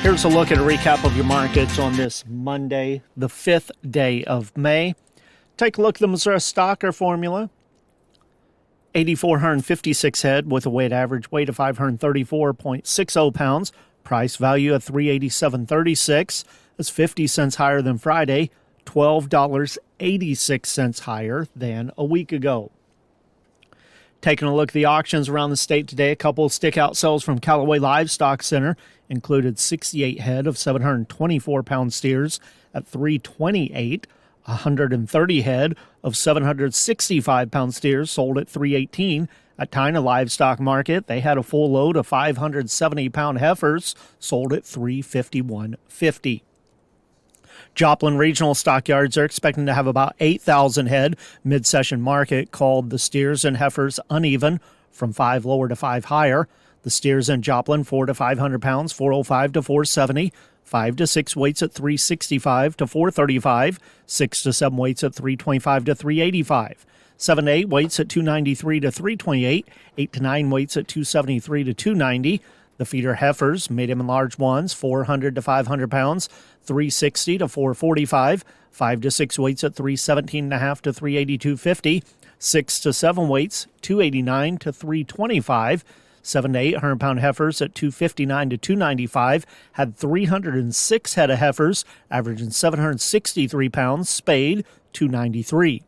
Here's a look at a recap of your markets on this Monday, the 5th day of May. Take a look at the Missouri Stocker formula. 8,456 head with a weighted average weight of 534.60 pounds. Price value of $387.36. That's 50 cents higher than Friday, $12.86 higher than a week ago. Taking a look at the auctions around the state today, a couple of stick-out sales from Callaway Livestock Center included 68 head of 724-pound steers at $328. 130 head of 765-pound steers sold at $318. At Tyna Livestock Market, they had a full load of 570-pound heifers sold at $351.50. Joplin Regional Stockyards are expecting to have about 8,000 head. Mid-session market called the steers and heifers uneven from 5 lower to 5 higher. The steers in Joplin 4 to 500 pounds, 405 to 470. 5 to 6 weights at 365 to 435. 6 to 7 weights at 325 to 385. 7 to 8 weights at 293 to 328. 8 to 9 weights at 273 to 290. The feeder heifers, medium and large ones, 400 to 500 pounds, 360 to 445. 5 to 6 weights at 317.5 to 382.50. 6 to 7 weights, 289 to 325. 7 to 800 pound heifers at 259 to 295 had 306 head of heifers, averaging 763 pounds, spayed 293.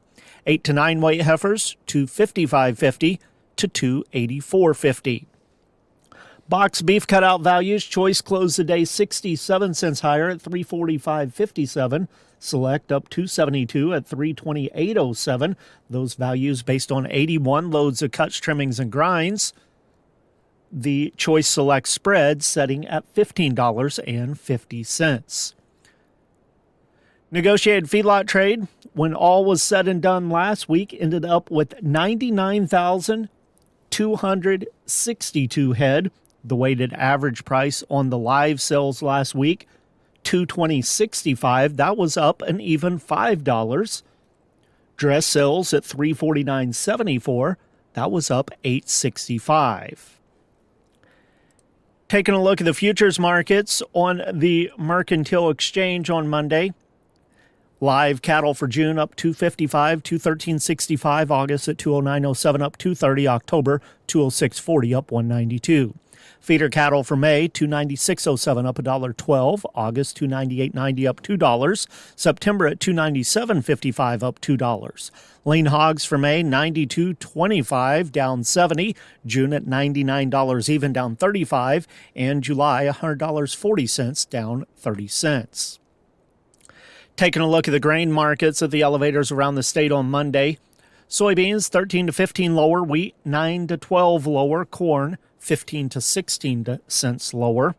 8 to 9 weight heifers 255.50 to 284.50. Box beef cutout values, choice closed the day 67 cents higher at 345.57. Select up 272 at 328.07. Those values based on 81 loads of cuts, trimmings, and grinds. The Choice Select spread setting at $15.50. Negotiated feedlot trade, when all was said and done last week, ended up with 99,262 head. The weighted average price on the live sales last week, $220.65. That was up an even $5. Dress sales at $349.74. That was up $8.65. Taking a look at the futures markets on the Mercantile Exchange on Monday. Live cattle for June up 255, 213.65. August at 209.07 up 230. October 206.40 up 192. Feeder cattle for May 296.07 up $1.12. August 298.90 up $2. September at 297.55 up $2. Lean hogs for May 92.25 down 70. June at $99 even down 35. And July $100.40 down 30 cents. Taking a look at the grain markets at the elevators around the state on Monday. Soybeans 13 to 15 lower, wheat 9 to 12 lower, corn 15 to 16 cents lower.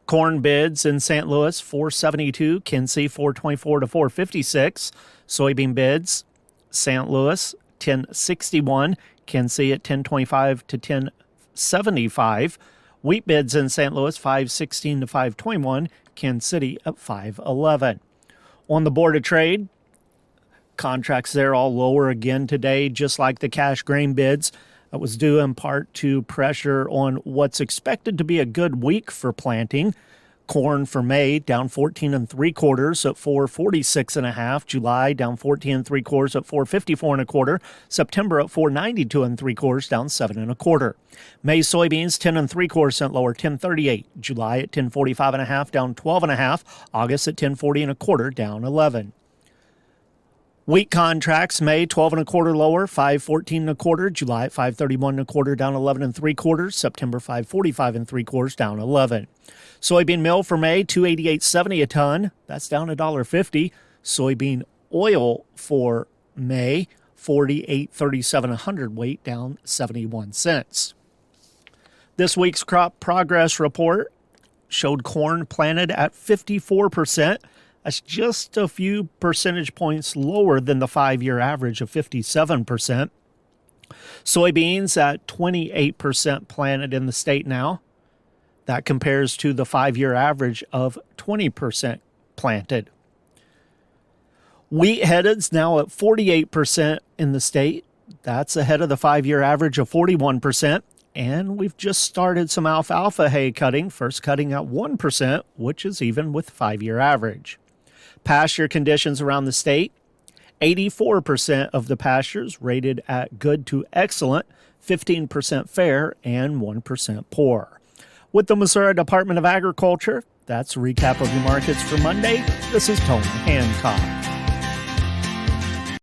Corn bids in St. Louis 472, Kinsey 424 to 456. Soybean bids St. Louis 1061, Kinsey at 1025 to 1075. Wheat bids in St. Louis 516 to 521, Kansas City at 511. On the Board of Trade, contracts there all lower again today, just like the cash grain bids. That was due in part to pressure on what's expected to be a good week for planting. Corn for May down 14 3/4 at 446.5. July down 14 3/4 at 454 1/4. September at 492 3/4 down 7 1/4. May soybeans 10 3/4 lower, 1038. July at 1045.5 down 12.5. August at 1040 1/4 down 11. Wheat contracts, May 12 1/4 lower, 514 1/4. July at 531 1/4 down 11 3/4. September 545 3/4 down 11. Soybean meal for May 288.70 a ton. That's down $1.50. Soybean oil for May 48.37 a hundredweight, down 71 cents. This week's crop progress report showed corn planted at 54%. That's just a few percentage points lower than the 5-year average of 57%. Soybeans at 28% planted in the state now. That compares to the 5-year average of 20% planted. Wheat headed's now at 48% in the state. That's ahead of the 5-year average of 41%. And we've just started some alfalfa hay cutting, first cutting at 1%, which is even with 5-year average. Pasture conditions around the state, 84% of the pastures rated at good to excellent, 15% fair, and 1% poor. With the Missouri Department of Agriculture, that's a recap of your markets for Monday. This is Tony Hancock.